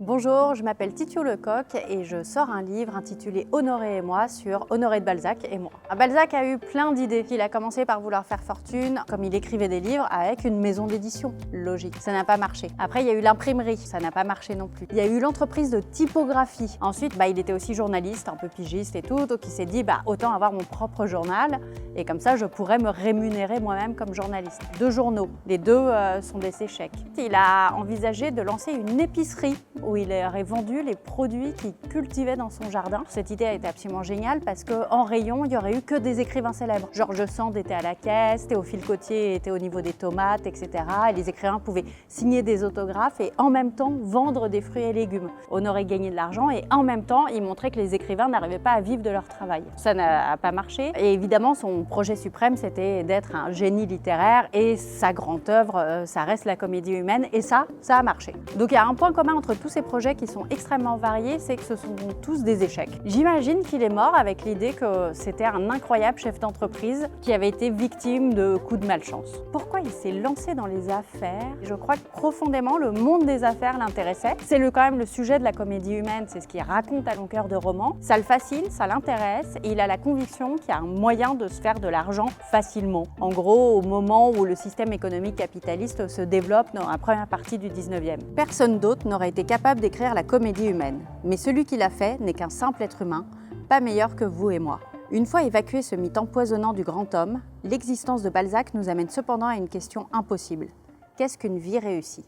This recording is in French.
Bonjour, je m'appelle Titiou Lecoq et je sors un livre intitulé Honoré et moi sur Honoré de Balzac et moi. Balzac a eu plein d'idées. Il a commencé par vouloir faire fortune, comme il écrivait des livres, avec une maison d'édition. Logique, ça n'a pas marché. Après, il y a eu l'imprimerie, ça n'a pas marché non plus. Il y a eu l'entreprise de typographie. Ensuite, il était aussi journaliste, un peu pigiste et tout, donc il s'est dit autant avoir mon propre journal et comme ça je pourrais me rémunérer moi-même comme journaliste. 2 journaux, les deux sont des échecs. Il a envisagé de lancer une épicerie où il aurait vendu les produits qu'il cultivait dans son jardin. Cette idée a été absolument géniale parce qu'en rayon, il n'y aurait eu que des écrivains célèbres. George Sand était à la caisse, Théophile Gautier était au niveau des tomates, etc. Et les écrivains pouvaient signer des autographes et en même temps vendre des fruits et légumes. Honoré gagnait de l'argent et en même temps, il montrait que les écrivains n'arrivaient pas à vivre de leur travail. Ça n'a pas marché. Et évidemment, son projet suprême, c'était d'être un génie littéraire et sa grande œuvre, ça reste la comédie humaine et ça a marché. Donc il y a un point commun entre tous ces projets qui sont extrêmement variés, c'est que ce sont tous des échecs. J'imagine qu'il est mort avec l'idée que c'était un incroyable chef d'entreprise qui avait été victime de coups de malchance. Pourquoi il s'est lancé dans les affaires? Je crois que profondément, le monde des affaires l'intéressait. C'est quand même le sujet de la comédie humaine, c'est ce qu'il raconte à longueur de roman. Ça le fascine, ça l'intéresse et il a la conviction qu'il y a un moyen de se faire de l'argent facilement. En gros, au moment où le système économique capitaliste se développe dans la première partie du 19e. Personne d'autre n'aurait été capable d'écrire la comédie humaine. Mais celui qui l'a fait n'est qu'un simple être humain, pas meilleur que vous et moi. Une fois évacué ce mythe empoisonnant du grand homme, l'existence de Balzac nous amène cependant à une question impossible. Qu'est-ce qu'une vie réussie ?